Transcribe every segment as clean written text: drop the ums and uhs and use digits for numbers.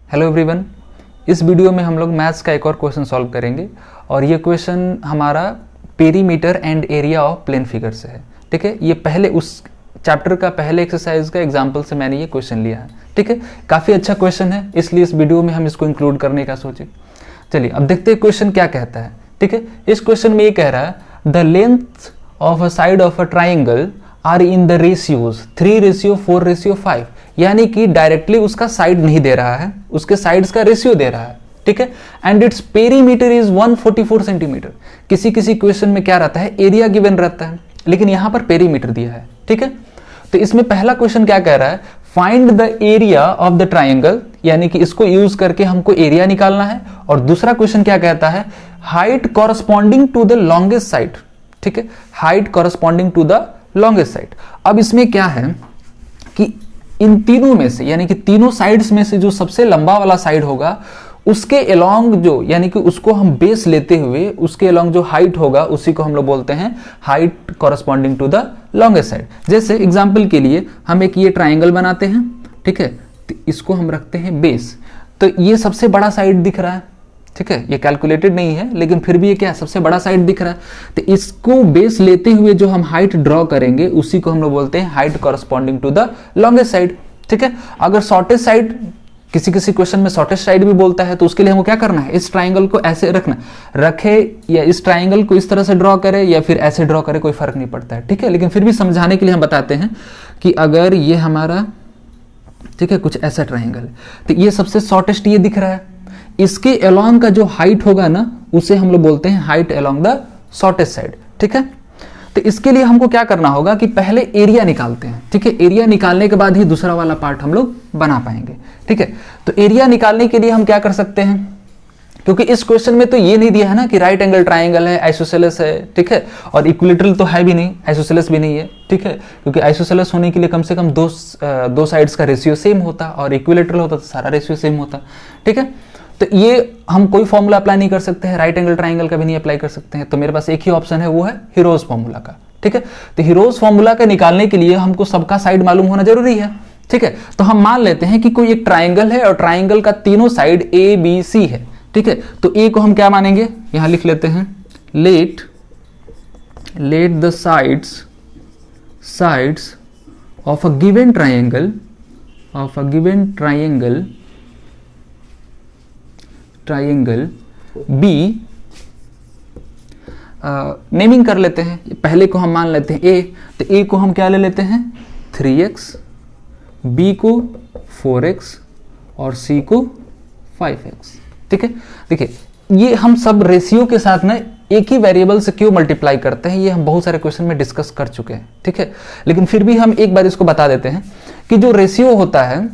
Hello everyone, इस video में हम लोग मैथ्स का एक और क्वेश्चन सॉल्व करेंगे और ये क्वेश्चन हमारा perimeter and area of plane figure से है। ठीक है, ये पहले उस चैप्टर का पहले एक्सरसाइज का एग्जाम्पल से मैंने ये क्वेश्चन लिया है। ठीक है, काफ़ी अच्छा क्वेश्चन है, इसलिए इस वीडियो में हम इसको इंक्लूड करने का सोचे। चलिए अब देखते हैं क्वेश्चन क्या कहता है। ठीक है, इस क्वेश्चन में ये कह रहा है the length of a side of a triangle are in the ratios 3:4:5, यानी कि डायरेक्टली उसका साइड नहीं दे रहा है, उसके साइड्स का रेशियो दे रहा है। ठीक है, and its perimeter is 144 centimetre. किसी किसी क्वेश्चन में क्या रहता है, एरिया गिवन रहता है, लेकिन यहां पर पेरीमीटर दिया है। ठीक है, तो इसमें पहला क्वेश्चन क्या कह रहा है, find the area of the triangle, यानी कि इसको यूज करके हमको एरिया निकालना है। और दूसरा क्वेश्चन क्या कहता है, height corresponding to the longest side. ठीक है, height corresponding to the longest side. अब इसमें क्या है कि इन तीनों में से, यानी कि तीनों साइड्स में से जो सबसे लंबा वाला साइड होगा उसके अलोंग जो, यानी कि उसको हम बेस लेते हुए उसके अलोंग जो हाइट होगा उसी को हम लोग बोलते हैं height corresponding to the longest side. जैसे एग्जांपल के लिए हम एक ये ट्राइंगल बनाते हैं। ठीक है, तो इसको हम रखते हैं बेस, तो ये सबसे बड़ा साइड दिख रहा है। ठीक है, ये कैलकुलेटेड नहीं है लेकिन फिर भी ये क्या है, सबसे बड़ा साइड दिख रहा है। तो इसको बेस लेते हुए जो हम हाइट ड्रॉ करेंगे उसी को हम लोग बोलते हैं height corresponding to the longest side. ठीक है, अगर शॉर्टेस्ट साइड, किसी किसी क्वेश्चन में शॉर्टेस्ट साइड भी बोलता है, तो उसके लिए हमको क्या करना है, इस ट्राइंगल को ऐसे रखे या इस ट्राइंगल को इस तरह से ड्रॉ करे या फिर ऐसे ड्रॉ करे, कोई फर्क नहीं पड़ता है। ठीक है, लेकिन फिर भी समझाने के लिए हम बताते हैं कि अगर ये हमारा, ठीक है, कुछ ऐसा ट्राइंगल है, तो ये सबसे शॉर्टेस्ट ये दिख रहा है, इसके अलोंग का जो हाइट होगा ना उसे हम लोग बोलते हैं height along the shortest side. ठीक है, तो इसके लिए हमको क्या करना होगा कि पहले एरिया निकालते हैं। ठीक है, एरिया निकालने के बाद ही दूसरा वाला पार्ट हम लोग बना पाएंगे। ठीक है, तो एरिया निकालने के लिए हम क्या कर सकते हैं, क्योंकि इस क्वेश्चन में तो ये नहीं दिया है ना कि राइट एंगल ट्राइंगल है, आइसोसेलेस है। ठीक है, और इक्विलेटरल तो है भी नहीं, आइसोसेलेस भी नहीं है। ठीक है, क्योंकि आइसोसेलेस होने के लिए कम से कम दो साइड्स का रेशियो सेम होता और इक्विलेटरल होता तो सारा रेशियो सेम होता। ठीक है, तो ये हम कोई फॉर्मूला अप्लाई नहीं कर सकते हैं, राइट एंगल ट्राइंगल का भी नहीं अप्लाई कर सकते हैं, तो मेरे पास एक ही ऑप्शन है, वो है हीरोज फॉर्मूला का। ठीक है, तो हीरोज फॉर्मूला का निकालने के लिए हमको सबका साइड मालूम होना जरूरी है। ठीक है, तो हम मान लेते हैं कि कोई एक ट्राइंगल है और ट्राइंगल का तीनों साइड ए बी सी है। ठीक है, तो ए को हम क्या मानेंगे, यहां लिख लेते हैं, let the sides of a given triangle B, naming कर लेते हैं, पहले को हम मान लेते हैं ए, तो ए को हम क्या ले लेते हैं 3x, बी को 4x और सी को 5x। ठीक है, देखिए ये हम सब रेशियो के साथ ना एक ही वेरिएबल से क्यों मल्टीप्लाई करते हैं, ये हम बहुत सारे क्वेश्चन में डिस्कस कर चुके हैं। ठीक है, लेकिन फिर भी हम एक बार इसको बता देते हैं कि जो रेशियो होता है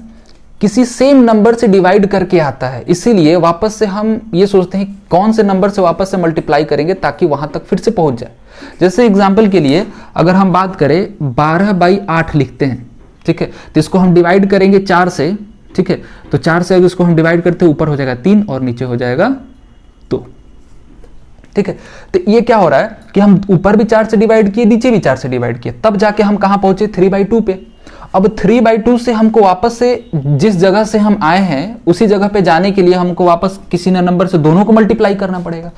किसी सेम नंबर से डिवाइड करके आता है, इसीलिए वापस से हम ये सोचते हैं कौन से नंबर से वापस से मल्टीप्लाई करेंगे ताकि वहां तक फिर से पहुंच जाए। जैसे एग्जांपल के लिए अगर हम बात करें 12/8 लिखते हैं। ठीक है, तो इसको हम डिवाइड करेंगे 4 से। ठीक है, तो 4 से अगर इसको हम डिवाइड करते हैं ऊपर हो जाएगा 3 और नीचे हो जाएगा 2। ठीक है, तो ये क्या हो रहा है कि हम ऊपर भी 4 से डिवाइड किए, नीचे भी 4 से डिवाइड किए, तब जाके हम कहां पहुंचे, 3/2 पे। अब 3/2 से हमको वापस से जिस जगह से हम आए हैं उसी जगह पे जाने के लिए हमको वापस किसी न नंबर से दोनों को मल्टीप्लाई करना पड़ेगा।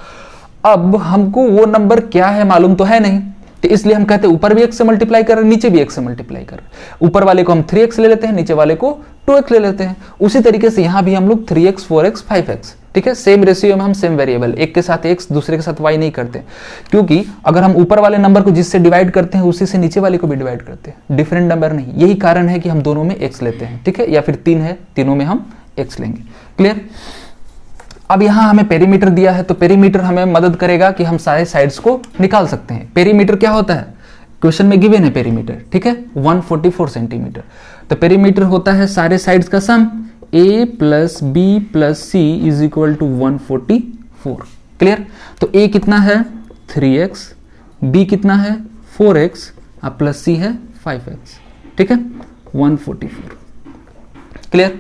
अब हमको वो नंबर क्या है मालूम तो है नहीं, तो इसलिए हम कहते हैं ऊपर भी x से मल्टीप्लाई कर रहे हैं, नीचे भी x से मल्टीप्लाई कर रहे हैं। ऊपर वाले को हम 3x ले लेते हैं, नीचे वाले को 2x ले लेते हैं। उसी तरीके से यहां भी हम लोग 3x 4x 5x, ठीक है, सेम रेशियो में हम सेम वेरिएबल, एक के साथ x दूसरे के साथ y नहीं करते, क्योंकि अगर हम ऊपर वाले नंबर को जिससे डिवाइड करते हैं उसी से नीचे वाले को भी डिवाइड करते हैं, डिफरेंट नंबर नहीं। यही कारण है कि हम दोनों में x लेते हैं। ठीक है, या फिर 3 है, तीनों में हम x लेंगे। क्लियर। अब यहां हमें पेरीमीटर दिया है, तो पेरीमीटर हमें मदद करेगा कि हम सारे साइड्स को निकाल सकते हैं। पेरीमीटर क्या होता है, क्वेश्चन में गिवन है पेरीमीटर। ठीक है, 144 सेंटीमीटर। तो पेरीमीटर होता है सारे साइड्स का sum, a plus B plus C is equal to 144। Clear. तो a कितना है 3x, b कितना है 4x और प्लस सी है 5x। ठीक है, 144। क्लियर।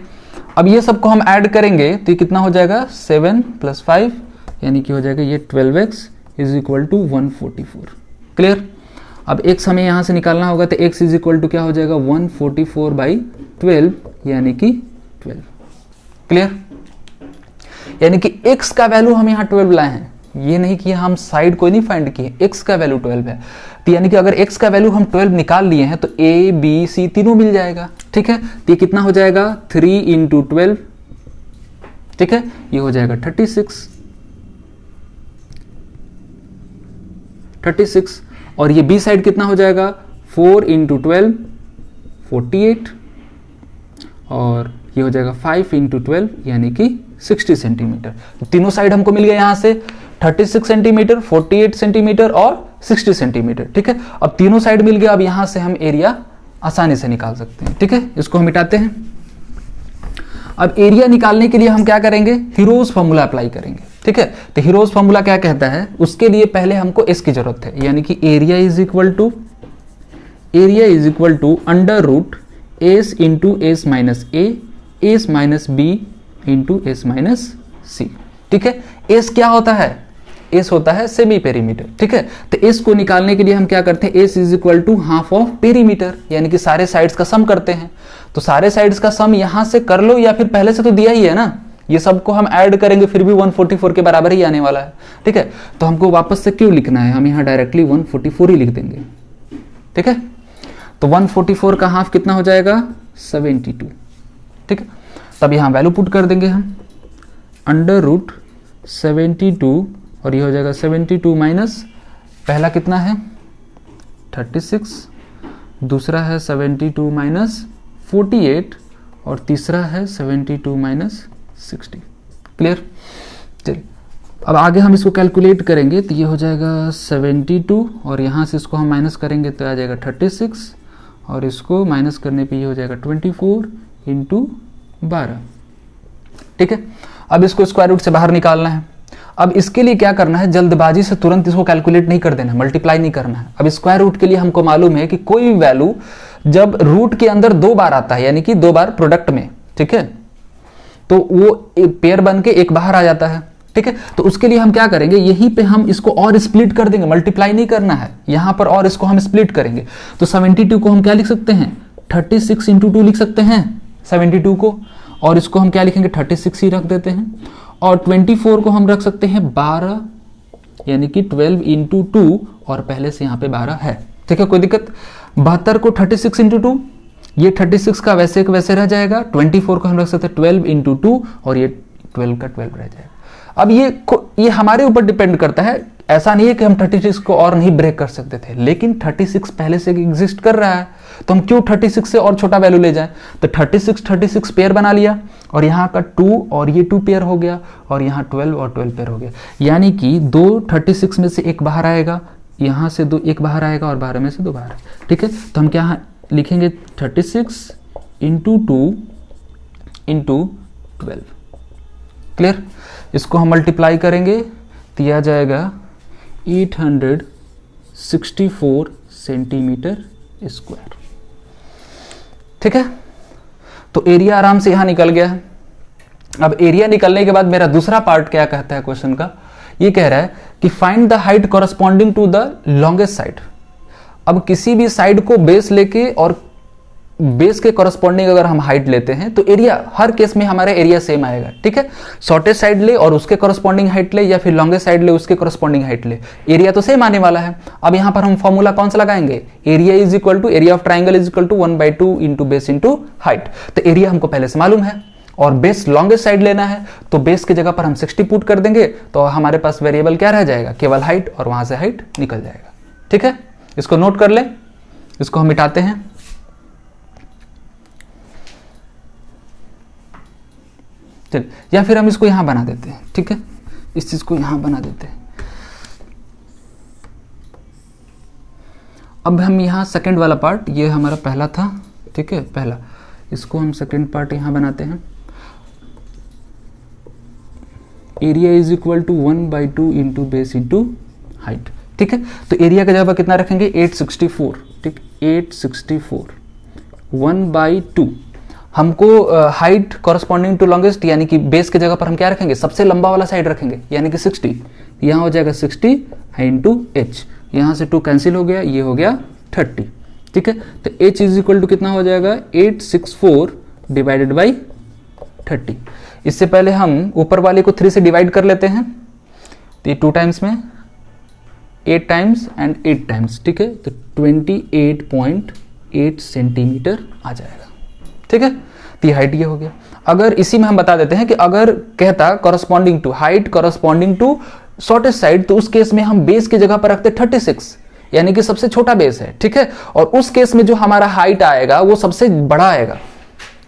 अब ये सबको हम ऐड करेंगे तो ये कितना हो जाएगा 7 + 5, यानी कि हो जाएगा ये 12x is equal to 144। Clear. अब x हमें यहां से निकालना होगा, तो x इज इक्वल टू क्या हो जाएगा 144/12 यानी कि 12। क्लियर। यानी कि x का वैल्यू हम यहाँ 12 लाए हैं, ये नहीं कि हम साइड कोई नहीं फाइंड किए, x का वैल्यू 12 है। तो यानी कि अगर x का वैल्यू हम 12 निकाल लिए हैं तो a b c तीनों मिल जाएगा। ठीक है, तो ये कितना हो जाएगा 3 इंटू 12, ठीक है, ये हो जाएगा 36। और ये b साइड कितना हो जाएगा 4 इंटू 12 48, और ये हो जाएगा 5 इंटू 12 यानी कि 60 सेंटीमीटर। तो तीनों साइड हमको मिल गया यहाँ से 36 सेंटीमीटर, 48 सेंटीमीटर और 60 सेंटीमीटर। ठीक है, अब तीनों साइड मिल गया। अब यहाँ से हम एरिया आसानी से निकाल सकते हैं। ठीक है, इसको हम मिटाते हैं। अब एरिया निकालने के लिए हम क्या करेंगे, हीरोज फॉर्मूला अप्लाई करेंगे। ठीक है, तो हीरोज फॉर्मूला क्या कहता है, उसके लिए पहले हमको एस की जरूरत है, यानी कि area is equal to under root S into S minus A, S minus B into S minus C. ठीक है, एस क्या होता है, एस होता है सेमी पेरीमीटर। ठीक है, तो एस को निकालने के लिए हम क्या करते हैं, S is equal to half of perimeter, यानी कि सारे साइड्स का सम करते हैं। तो सारे साइड्स का सम यहां से कर लो, या फिर पहले से तो दिया ही है ना, ये सबको हम ऐड करेंगे फिर भी 144 के बराबर ही आने वाला है। ठीक है, तो हमको वापस से क्यों लिखना है, हम यहाँ डायरेक्टली 144 ही लिख देंगे। ठीक है, तो 144 का हाफ कितना हो जाएगा 72। ठीक है, तब यहाँ वैल्यू पुट कर देंगे हम, अंडर रूट 72, और ये हो जाएगा 72 माइनस पहला कितना है 36, दूसरा है 72 माइनस 48, और तीसरा है 72 माइनस 60। क्लियर, चलिए अब आगे हम इसको कैलकुलेट करेंगे। तो ये हो जाएगा 72, और यहाँ से इसको हम माइनस करेंगे तो आ जाएगा 36, और इसको माइनस करने पे ये हो जाएगा 24 इंटू 12। ठीक है, अब इसको स्क्वायर रूट से बाहर निकालना है। अब इसके लिए क्या करना है, जल्दबाजी से तुरंत इसको कैलकुलेट नहीं कर देना, मल्टीप्लाई नहीं करना है। अब स्क्वायर रूट के लिए हमको मालूम है कि कोई भी वैल्यू जब रूट के अंदर 2 बार आता है, यानी कि 2 बार प्रोडक्ट में, ठीक है, तो वो पेयर बन के एक बाहर आ जाता है। ठीक है, तो उसके लिए हम क्या करेंगे, यहीं पे हम इसको और स्प्लिट कर देंगे, मल्टीप्लाई नहीं करना है यहां पर, और इसको हम स्प्लिट करेंगे। तो 72 को हम क्या लिख सकते हैं 36 इंटू 2 लिख सकते हैं 72 को, और इसको हम क्या लिखेंगे 36 ही रख देते हैं, और 24 को हम रख सकते हैं 12, यानी कि 12 इंटू 2, और पहले से यहाँ पे 12 है। ठीक है, कोई दिक्कत। 72 को 36 इंटू 2, ये 36 का वैसे का वैसे रह जाएगा। 24 को हम रख सकते हैं 12 इंटू 2, और ये 12 का 12 रह जाएगा। अब ये हमारे ऊपर डिपेंड करता है, ऐसा नहीं है कि हम 36 को और नहीं ब्रेक कर सकते थे, लेकिन 36 पहले से एग्जिस्ट कर रहा है, तो हम क्यों 36 से और छोटा वैल्यू ले जाएं। तो 36 पेयर बना लिया, और यहाँ का 2 और ये 2 पेयर हो गया, और यहाँ 12 और 12 पेयर हो गया, यानी कि 2 36 में से एक बाहर आएगा, यहाँ से 2 एक बाहर आएगा, और 12 में से 2 बाहर। ठीक है, तो हम क्या लिखेंगे 36 इंटू 2 इंटू 12। क्लियर, इसको हम मल्टीप्लाई करेंगे तो यह आ जाएगा 864 सेंटीमीटर स्क्वायर। ठीक है, तो एरिया आराम से यहां निकल गया है। अब एरिया निकलने के बाद मेरा दूसरा पार्ट क्या कहता है क्वेश्चन का, ये कह रहा है कि find the height corresponding to the longest side. अब किसी भी साइड को बेस लेके और बेस के कॉरस्पॉन्डिंग अगर हम हाइट लेते हैं तो एरिया हर केस में हमारा एरिया सेम आएगा। ठीक है, शॉर्टेस्ट साइड ले और उसके कॉरस्पॉन्डिंग हाइट ले, या फिर लॉन्गेस्ट साइड ले उसके कॉरस्पॉन्डिंग हाइट ले, एरिया तो सेम आने वाला है। अब यहां पर हम फॉर्मूला कौन सा लगाएंगे, area is equal to area of triangle is equal to 1/2 into base into height. तो एरिया हमको पहले से मालूम है, और बेस लॉन्गेस्ट साइड लेना है, तो बेस की जगह पर हम 60 पुट कर देंगे, तो हमारे पास वेरिएबल क्या रह जाएगा, केवल हाइट, और वहां से हाइट निकल जाएगा। ठीक है, इसको नोट कर लें, इसको हम मिटाते हैं। चलिए, या फिर हम इसको यहां बना देते हैं। ठीक है, इस चीज को यहां बना देते हैं। अब हम यहां सेकंड वाला पार्ट, ये हमारा पहला था, ठीक है, पहला, इसको हम सेकंड पार्ट यहां बनाते हैं। Area is equal to 1/2 into base into height. ठीक है, तो एरिया का जगह कितना रखेंगे 864। ठीक, 864 1/2, हमको हाइट कॉरस्पॉन्डिंग टू लॉन्गेस्ट, यानी कि बेस की जगह पर हम क्या रखेंगे, सबसे लंबा वाला साइड रखेंगे, यानी कि 60। यहाँ हो जाएगा 60 इंटू एच, यहाँ से 2 कैंसिल हो गया, ये हो गया 30। ठीक है, तो एच इज इक्वल टू कितना हो जाएगा 864 डिवाइडेड बाई 30। इससे पहले हम ऊपर वाले को 3 से डिवाइड कर लेते हैं, तो ये 2 टाइम्स में 8 टाइम्स एंड 8 टाइम्स, ठीक है, तो 28.8 सेंटीमीटर आ जाएगा, ठीक है। तो ये हाइट ये हो गया। अगर इसी में हम बता देते हैं कि अगर कहता corresponding to height corresponding to shortest side, तो उस केस में हम बेस की जगह पर रखते 36, यानी कि सबसे छोटा बेस है, ठीक है। और उस केस में जो हमारा हाइट आएगा वो सबसे बड़ा आएगा,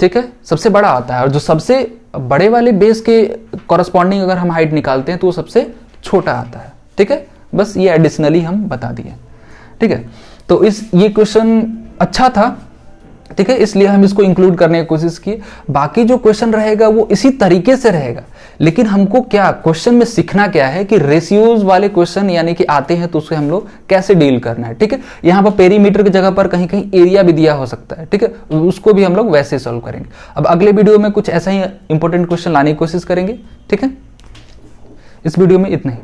ठीक है, सबसे बड़ा आता है। और जो सबसे बड़े वाले बेस के कॉरस्पॉन्डिंग अगर हम हाइट निकालते हैं तो वो सबसे छोटा आता है, ठीक है। बस ये एडिशनली हम बता दिए, ठीक है। तो ये क्वेश्चन अच्छा था, ठीक है, इसलिए हम इसको इंक्लूड करने की कोशिश की। बाकी जो क्वेश्चन रहेगा वो इसी तरीके से रहेगा, लेकिन हमको क्या क्वेश्चन में सीखना क्या है कि रेशियोज वाले क्वेश्चन यानी कि आते हैं तो उससे हम लोग कैसे डील करना है, ठीक है। यहाँ पर पेरीमीटर की जगह पर कहीं कहीं एरिया भी दिया हो सकता है, ठीक है, उसको भी हम लोग वैसे सॉल्व करेंगे। अब अगले वीडियो में कुछ ऐसा ही इंपॉर्टेंट क्वेश्चन लाने की कोशिश करेंगे, ठीक है। इस वीडियो में इतना ही।